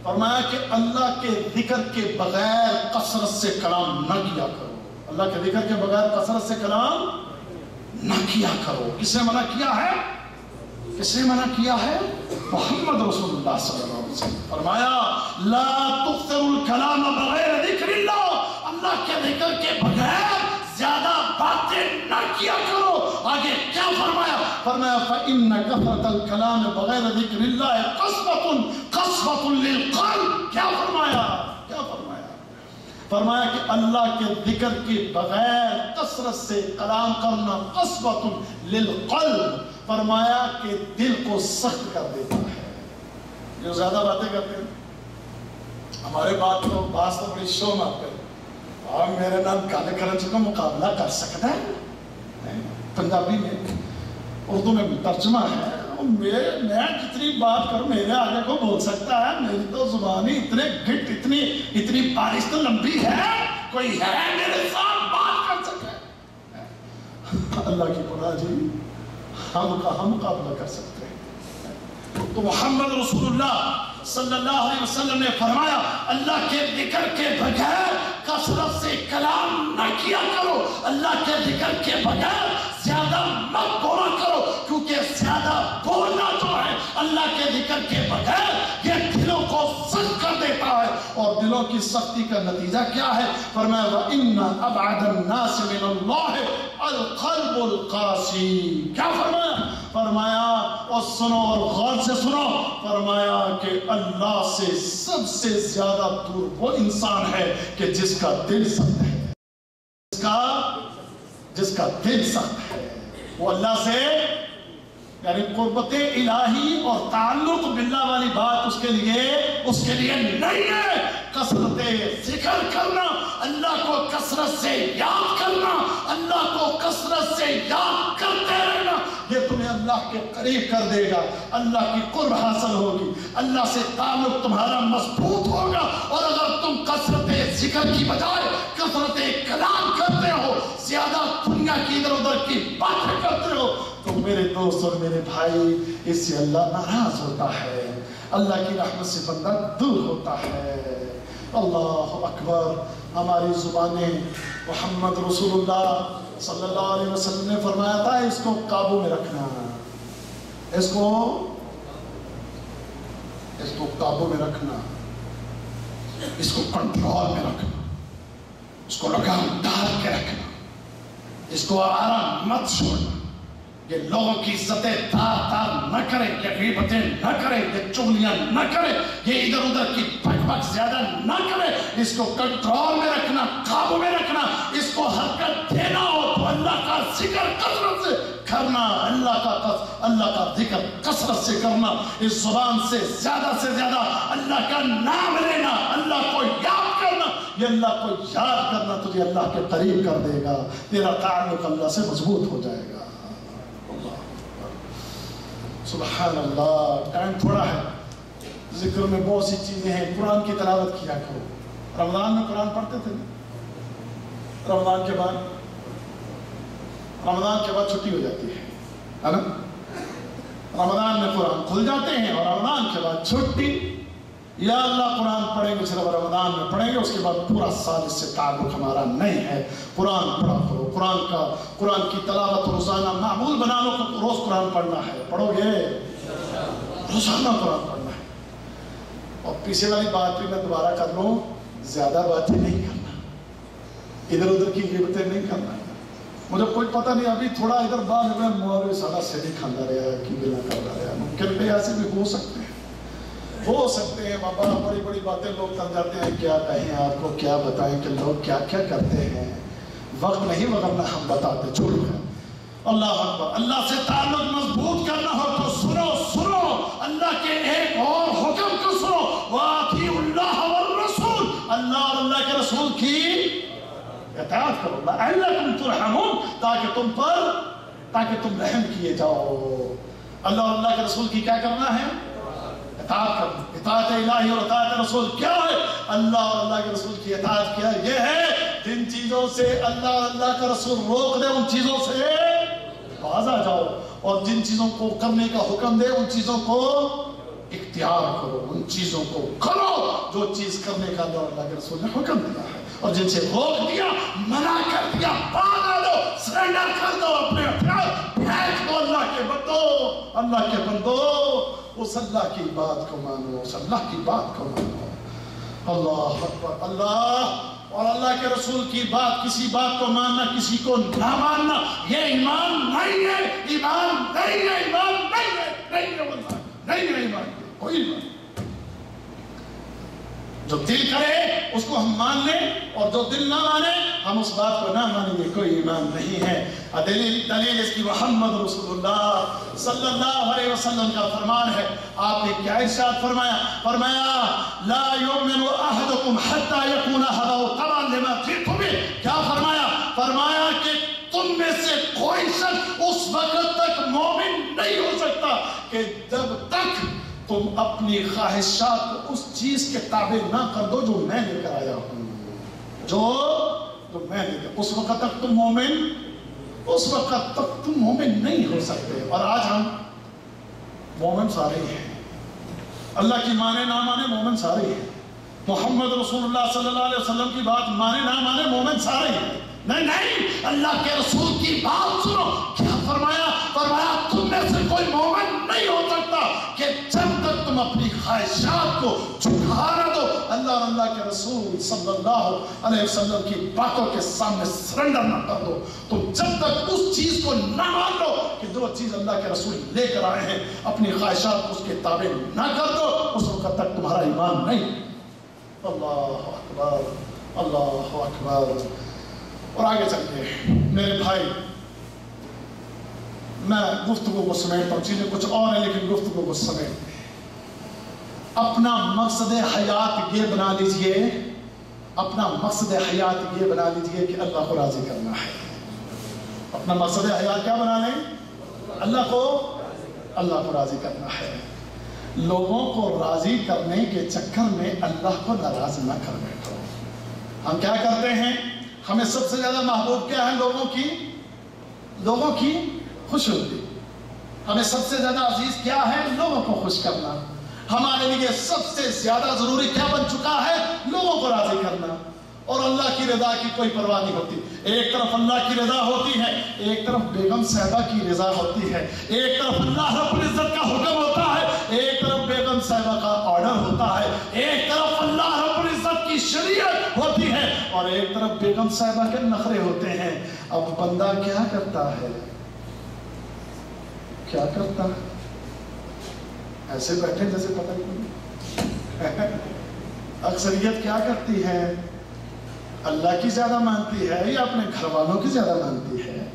فرمایا کہ اللہ کے ذکر کے بغیر کثرت سے کلام نہ کیا کرو. اللہ کے ذکر کے بغیر کثرت سے کلام نہ کیا کرو. کس نے منع کیا ہے؟ کس نے منع کیا ہے؟ محمد رسول اللہ صلی اللہ علیہ وسلم. فرمایا لا تکثر الکلام بغیر ذکر اللہ, اللہ کے ذکر کے بغیر زیادہ باتیں نہ کیا کرو. آگے کیا فرمایا؟ فرمایا فَإِنَّ كَثْرَةَ الْكَلَامِ بَغَيْرَ ذِكْرِ اللَّهِ قَصْبَةٌ لِلْقَلْبِ. کیا فرمایا؟ کیا فرمایا؟ فرمایا کہ اللہ کے ذکر کے بغیر کثرت سے کلام کرنا قصبۃ للقلب, فرمایا کہ دل کو سخت کر دیتا ہے. جو زیادہ باتیں کرتے ہیں ہمارے بات تو بعض تو بڑی شوم آپ کریں, اور میرے نام کالے کرنچ کا مقابلہ کر سکتا ہے. پنجابی میں اردو میں ترجمہ ہے, میں جتنی بات کروں میرے آگے کو بول سکتا ہے, میری تو زبانی اتنے گھٹ اتنی بارش تو لمبی ہے, کوئی ہے میرے ساتھ بات کر سکے؟ اللہ کی پناہ جی, ہم مقابلہ کر سکتے ہیں. تو محمد رسول اللہ صلی اللہ علیہ وسلم نے فرمایا اللہ کے ذکر کے بغیر کثرت سے کلام نہ کیا کرو, اللہ کے ذکر کے بغیر زیادہ مت بولا کرو, کیونکہ زیادہ بولنا جو ہے اللہ کے ذکر کے بغیر یہ دلوں کو سخت کر دیتا ہے. اور دلوں کی سختی کا نتیجہ کیا ہے؟ فرمایا وَإِنَّ أَبْعَدَ النَّاسِ مِنَ اللَّهِ الْقَلْبُ الْقَاسِي. کیا فرمایا؟ فرمایا اور سنو اور غور سے سنو, فرمایا کہ اللہ سے سب سے زیادہ دور وہ انسان ہے کہ جس کا دل سخت ہے, جس کا دل سخت ہے. وہ اللہ سے یعنی قربت الہی اور تعلق باللہ والی بات اس کے لیے نہیں ہے. کثرت ذکر کرنا, اللہ کو کثرت سے یاد کرنا, اللہ کو کثرت سے یاد کرتے رہنا, یہ تمہیں اللہ کے قریب کر دے گا, اللہ کی قرب حاصل ہوگی, اللہ سے تعلق تمہارا مضبوط ہوگا. اور اگر تم کثرت ذکر کی بجائے کثرت کلام کرتے ہو, زیادہ دنیا کی ادھر ادھر کی باتیں کرتے ہو, تو میرے دوست اور میرے بھائی اس سے اللہ ناراض ہوتا ہے, اللہ کی رحمت سے بندہ دور ہوتا ہے. اللہ اکبر. ہماری زبانیں محمد رسول اللہ صلی اللہ علیہ وسلم نے فرمایا تھا اس کو قابو میں رکھنا, اس کو قابو میں رکھنا, اس کو کنٹرول میں رکھنا, اس کو لگام ڈال کے رکھنا, اس کو آرام مت چھوڑنا. یہ لوگوں کی عزتیں تار نہ کرے، یہ غیبتیں نہ کرے، یہ چغلیاں نہ کرے، یہ ادھر ادھر کی بک بک زیادہ نہ کرے، اس کو کنٹرول میں رکھنا، قابو میں رکھنا، اس کو حرکت دینا ہو تو اللہ کا ذکر کثرت سے کرنا، اللہ کا ذکر کثرت سے کرنا، اس زبان سے زیادہ اللہ کا نام لینا، اللہ کو یاد کرنا، یہ اللہ کو یاد کرنا تجھے اللہ کے قریب کر دے گا، تیرا تعلق اللہ سے مضبوط ہو جائے گا۔ سبحان اللہ، ٹائم تھوڑا ہے، ذکر میں بہت سی چیزیں ہیں، قرآن کی تلاوت کیا کرو۔ رمضان میں قرآن پڑھتے تھے نا؟ رمضان کے بعد چھٹی ہو جاتی ہے نا؟ رمضان میں قرآن کھل جاتے ہیں اور رمضان کے بعد چھٹی۔ یا اللہ قرآن پڑھیں گے صرف رمضان میں پڑھیں گے، اس کے بعد پورا سال اس سے تعلق ہمارا نہیں ہے۔ قرآن پڑھا کرو، قرآن کی تلاوت روزانہ معمول بنا لو کہ روز قرآن پڑھنا ہے، پڑھو گے روزانہ قرآن پڑھنا ہے۔ اور پیچھے والی بات بھی میں دوبارہ کر لوں، زیادہ باتیں نہیں کرنا، ادھر ادھر کی غیبتیں نہیں کرنا۔ مجھے کوئی پتہ نہیں، ابھی تھوڑا ادھر بعد میں مولوی سارا سیدھی کھانا رہا ہے، کی بنا کرنا رہا ہے، ممکن ہے ایسے بھی ہو سکتے ہیں بابا، بڑی باتیں لوگ کر جاتے ہیں، کیا کہیں آپ کو، کیا بتائیں کہ لوگ کیا کرتے ہیں، وقت نہیں وغیرہ ہم بتاتے، چھوڑ ہے۔ اللہ اکبر، اللہ سے تعلق مضبوط کرنا ہو تو سنو اللہ کے ایک اور حکم کو سنو، وَأَطِيعُوا اللَّهَ وَالرَّسُولَ، اللہ اور اللہ کے رسول کی اطاعت کرو، لَعَلَّكُمْ تُرْحَمُونَ، تاکہ تم رحم کیے جاؤ۔ اللہ اور اللہ کے رسول کی کیا کرنا ہے؟ اطاعت کرنا۔ اطاعت الہی اور اطاعت رسول کیا ہے؟ اللہ اور اللہ کے رسول کی اطاعت کیا ہے؟ یہ ہے جن چیزوں سے اللہ اور اللہ کا رسول روک دے ان چیزوں سے باز آ جاؤ، اور جن چیزوں کو کرنے کا حکم دے ان چیزوں کو اختیار کرو، ان چیزوں کو کرو جو چیز کرنے کا اللہ اور اللہ کے رسول نے حکم دیا ہے، اور جن سے روک دیا، منع کر دیا، باز آ دو، سرنڈر کر دو، اپنے ہتھیار پھینک دو۔ اللہ کے بندو اس اللہ کی بات کو مانو، اس اللہ کی بات کو مانو۔ اللہ اکبر، اللہ اور اللہ کے رسول کی بات، کسی بات کو ماننا کسی کو نہ ماننا، یہ ایمان نہیں ہے، ایمان نہیں ہے، ایمان نہیں ہے، نہیں ہے واللہ، نہیں ہے ایمان، کوئی ایمان۔ جو دل کرے اس کو ہم مان لیں، اور جو دل نہ مانے ہم اس بات کو نہ مانیں، یہ کوئی ایمان نہیں ہے۔ دلیل اس کی محمد رسول اللہ صلی اللہ علیہ وسلم کا فرمان ہے۔ آپ نے کیا ارشاد فرمایا لا یؤمن احدکم حتی یکون هواه تبعا لما جئت به۔ کیا فرمایا کہ تم میں سے کوئی شخص اس وقت تک مومن نہیں ہو سکتا کہ جب تک تم اپنی خواہشات کو اس چیز کے تابع نہ کر دو جو میں لے کر آیا ہوں، جو میں لے کر، اس وقت تک تم مومن نہیں ہو سکتے۔ اور آج ہم مومن سارے ہیں، اللہ کی مانے نہ مانے مومن سارے ہیں، محمد رسول اللہ صلی اللہ علیہ وسلم کی بات مانے نہ مانے مومن سارے ہیں۔ نہیں، اللہ کے رسول کی بات سنو، کیا فرمایا تم میں سے کوئی مومن نہیں ہو سکتا کہ جب تک تم اپنی خواہشات کو جھٹلا نہ دو، اللہ اور اللہ کے رسول صلی اللہ علیہ وسلم کی باتوں کے سامنے سرنڈر نہ کر دو، تم جب تک اس چیز کو نہ مان لو کہ جو چیز اللہ کے رسول لے کر آئے ہیں، اپنی خواہشات کو اس کے تابع نہ کر دو، اس وقت تک تمہارا ایمان نہیں۔ اللہ اکبر، اللہ اکبر۔ اور آگے چلتے ہیں میرے بھائی، میں گفتگو کو سمیٹتا ہوں، چیزیں کچھ اور ہیں لیکن گفتگو کو سمیٹتے ہیں۔ اپنا مقصد حیات یہ بنا لیجئے، اپنا مقصد حیات یہ بنا لیجئے کہ اللہ کو راضی کرنا ہے۔ اپنا مقصد حیات کیا بنا لیں؟ اللہ کو راضی کرنا ہے۔ لوگوں کو راضی کرنے کے چکر میں اللہ کو ناراض نہ کر بیٹھو۔ ہم کیا کرتے ہیں؟ ہمیں سب سے زیادہ محبوب کیا ہے؟ لوگوں کی خوش ہوتی۔ ہمیں سب سے زیادہ عزیز کیا ہے؟ لوگوں کو خوش کرنا۔ ہمارے لیے سب سے زیادہ ضروری کیا بن چکا ہے؟ لوگوں کو راضی کرنا۔ اور اللہ کی رضا کی کوئی پرواہ نہیں ہوتی۔ ایک طرف اللہ کی رضا ہوتی ہے، ایک طرف بیگم صاحبہ کی رضا ہوتی ہے، ایک طرف اللہ رب العزت کا حکم ہوتا ہے، ایک طرف بیگم صاحبہ کا آرڈر ہوتا ہے، ایک طرف اللہ رب العزت کی شریعت ہوتی ہے، اور ایک طرف بیگم صاحبہ کے نخرے ہوتے ہیں۔ اب بندہ کیا کرتا ہے؟ کیا کرتا ہے؟ ایسے بیٹھے جیسے پتہ ہی نہیں۔ اکثریت کیا کرتی ہے؟ اللہ کی زیادہ مانتی ہے یا اپنے گھر والوں کی زیادہ مانتی ہے؟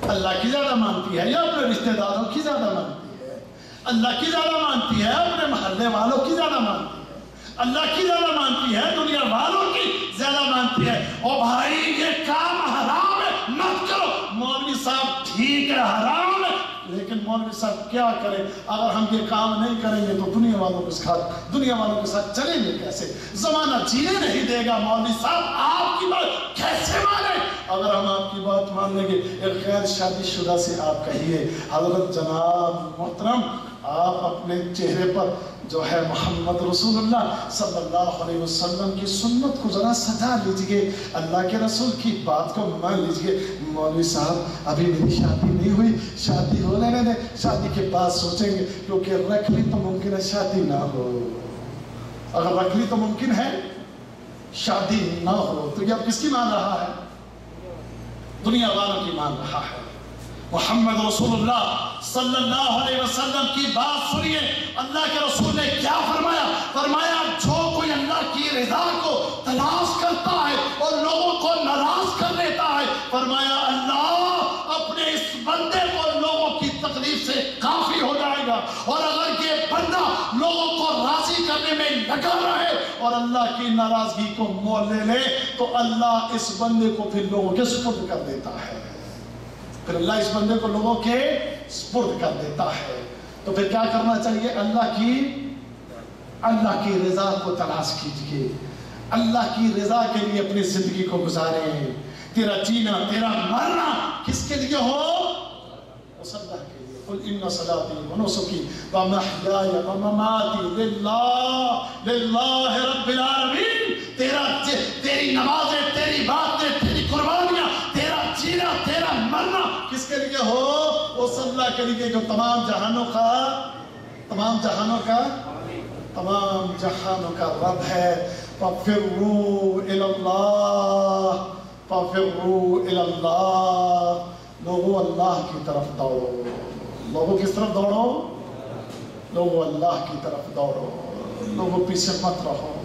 اللہ کی زیادہ مانتی ہے یا اپنے رشتہ داروں کی زیادہ مانتی ہے؟ اللہ کی زیادہ مانتی ہے اپنے محلے والوں کی زیادہ مانتی ہے؟ اللہ کی زیادہ مانتی ہے دنیا والوں کی زیادہ مانتی ہے؟ او بھائی یہ کام حرام ہے، مت کرو۔ مولوی صاحب ٹھیک ہے حرام ہے، لیکن مولوی صاحب کیا کریں؟ اگر ہم یہ کام نہیں کریں گے تو دنیا والوں کے ساتھ چلیں گے کیسے؟ زمانہ جینے نہیں دے گا۔ مولوی صاحب آپ کی بات کیسے مانیں؟ اگر ہم آپ کی بات مان لیں گے، ایک غیر شادی شدہ سے آپ کہیے حضرت جناب محترم آپ اپنے چہرے پر جو ہے محمد رسول اللہ صلی اللہ علیہ وسلم کی سنت کو ذرا سجا لیجئے، اللہ کے رسول کی بات کو مان لیجئے۔ مولوی صاحب ابھی میری شادی نہیں ہوئی، شادی ہو لینے دیں، شادی کے بعد سوچیں گے، کیونکہ رکھ لی تو ممکن ہے شادی نہ ہو۔ اگر رکھ لی تو ممکن ہے شادی نہ ہو، تو یہ اب کس کی مان رہا ہے؟ دنیا والوں کی مان رہا ہے۔ محمد رسول اللہ صلی اللہ علیہ وسلم کی بات سنیے، اللہ کے رسول نے کیا فرمایا؟ فرمایا جو کوئی اللہ کی رضا کو تلاش کرتا ہے اور لوگوں کو ناراض کر لیتا ہے، فرمایا اللہ اپنے اس بندے کو لوگوں کی تکلیف سے کافی ہو جائے گا، اور اگر یہ بندہ لوگوں کو راضی کرنے میں لگا رہے اور اللہ کی ناراضگی کو مول لے تو اللہ اس بندے کو پھر لوگوں کے سپرد کر دیتا ہے۔ پھر اللہ اس بندے کو لوگوں کے سپرد کر دیتا ہے۔ تو پھر کیا کرنا چاہیے؟ اللہ کی رضا کو تلاش کیجئے، اللہ کی رضا کے لیے اپنی زندگی کو گزاریں۔ تیرا جینا تیرا مرنا کس کے لیے ہو؟ اس اللہ کے لیے۔ قل ان صلاتي ونسكي ومحياي ومماتي للہ رب العالمین۔ تیری نمازیں، تیری باتیں، تیری قربانیاں، تیرا جینا تیرا مرنا کس کے لیے ہو؟ اس اللہ کے لیے جو تمام جہانوں کا رب ہے۔ فَفِرُّوا إِلَى اللَّهِ فَفِرُّوا إِلَى اللَّهِ۔ لوگوں اللہ کی طرف دوڑو۔ لوگوں کس طرف دوڑو؟ لوگوں اللہ کی طرف دوڑو۔ لوگوں پیچھے مت رہو۔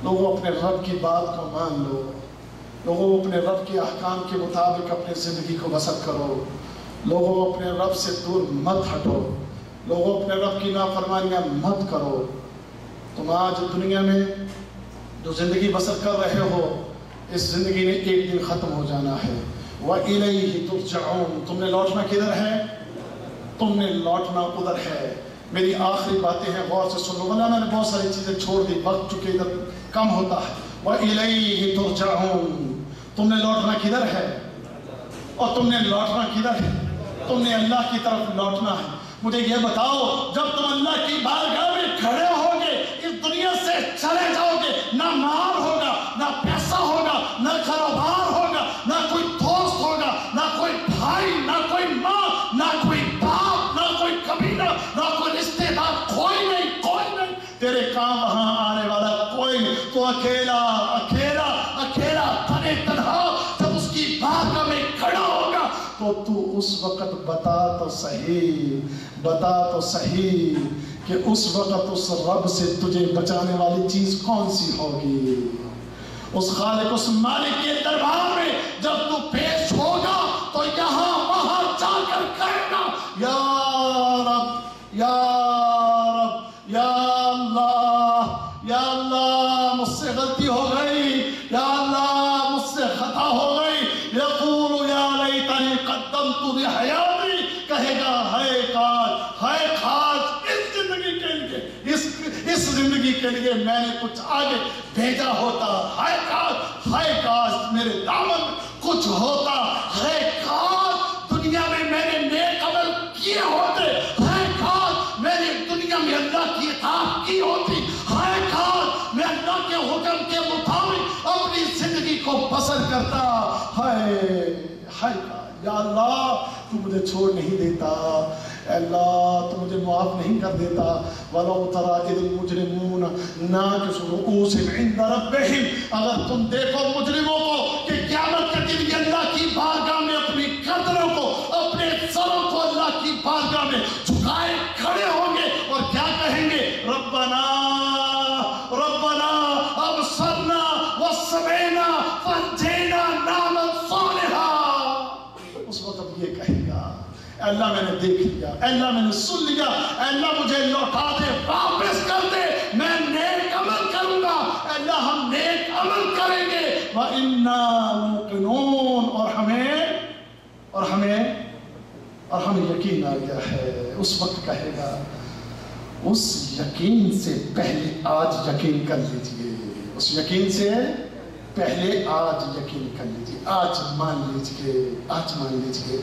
لوگوں اپنے رب کی بات کو مان لو۔ لوگوں اپنے رب کے احکام کے مطابق اپنی زندگی کو بسر کرو۔ لوگوں اپنے رب سے دور مت ہٹو۔ لوگوں اپنے رب کی نافرمانیاں مت کرو۔ تم آج دنیا میں جو زندگی بسر کر رہے ہو، اس زندگی نے ایک دن ختم ہو جانا ہے۔ وَإِلَيْهِ تُرْجَعُونَ۔ تم نے لوٹنا کدھر ہے؟ تم نے لوٹنا ادھر ہے۔ میری آخری باتیں ہیں، غور سے سن لو، ورنہ میں نے بہت ساری چیزیں چھوڑ دی، وقت چونکہ ادھر کم ہوتا ہے۔ وَإِلَيْهِ تُرْجَعُونَ۔ تم نے لوٹنا کدھر ہے؟ اور تم نے لوٹنا کدھر ہے؟ تم نے اللہ کی طرف لوٹنا ہے۔ مجھے یہ بتاؤ، جب تم اللہ کی بارگاہ میں کھڑے ہوگے، اس دنیا سے چلے جاؤ گے، نہ مال ہوگا، نہ پیسہ ہوگا، نہ کاروبار ہوگا، نہ کوئی دوست ہوگا، نہ کوئی بھائی، نہ کوئی ماں، نہ کوئی باپ، نہ کوئی قبیلہ، نہ کوئی رشتے دار، کوئی نہیں۔ تیرے کام وہاں آنے والا کوئی نہیں۔ تو اکیلا تنے تنہا جب اس کی بارگاہ میں کھڑا ہوگا تو اس وقت بتا تو صحیح کہ اس وقت اس رب سے تجھے بچانے والی چیز کون سی ہوگی؟ اس خالق، اس مالک کے دربار میں جب تو پیش ہوگا تو یہاں وہاں جا کر کہے گا، یا رب، یا رب، یا اللہ مجھ سے غلطی ہو گئی، یا اللہ مجھ سے خطا ہو گئی۔ یقول یا لیتنی قدمت لحیاتی، کہے گا ہائے کاش اس زندگی کے لیے میں نے کچھ آگے بھیجا ہوتا، ہائے کاش میرے دامن کچھ ہوتا، ہائے کاش دنیا میں میں نے نیک عمل کیے ہوتے، ہائے کاش میں نے دنیا میں اللہ کی اطاعت کی ہوتی، ہائے کاش میں اللہ کے حکم کے مطابق اپنی زندگی کو بسر کرتا، ہائے کاش۔ یا اللہ تو مجھے چھوڑ نہیں دیتا، اے اللہ تو مجھے معاف نہیں کر دیتا۔ وَلَوْ تَرَىٰ إِذِ الْمُجْرِمُونَ نَاكِسُو رُءُوسِهِمْ عِندَ رَبِّهِمْ، اگر تم دیکھو مجرموں کو کہ قیامت کے دن اللہ کی بارگاہ میں اپنی گردنوں کو، اپنے سروں کو اللہ کی بارگاہ اللہ میں نے دیکھ لیا، اللہ میں نے سن لیا، اللہ مجھے لوٹا دے، واپس کر دے، میں نیک عمل کروں گا۔ اللہ ہم نیک عمل کریں گے، وَإِنَّا مُوقِنُونَ، اور ہمیں یقین آ گیا ہے۔ اس وقت کہے گا، اس یقین سے پہلے آج یقین کر لیجئے، اس یقین سے پہلے آج یقین کر لیجئے، آج مان لیجئے، آج مان لیجئے،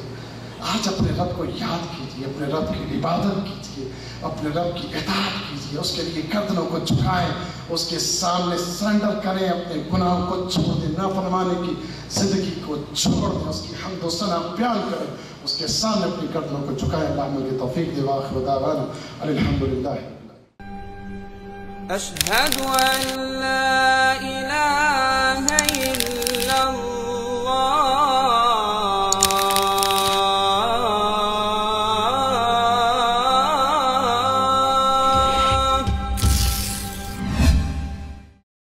آج اپنے رب کو یاد کیجئے، اپنے رب کی عبادت کیجئے، اپنے رب کی اطاعت کیجئے، اس کے لیے گردنوں کو جھکائیں، اس کے سامنے سرنڈر کریں، اپنے گناہوں کو چھوڑ دیں، نافرمانی کی زندگی کو چھوڑ دیں، اس کی حمد و ثنا بیان کریں، اس کے سامنے اپنی گردنوں کو جھکائیں۔ اللہ عمل کی توفیق دے، وآخر دعوانا الحمدللہ۔ أشهد أن لا إله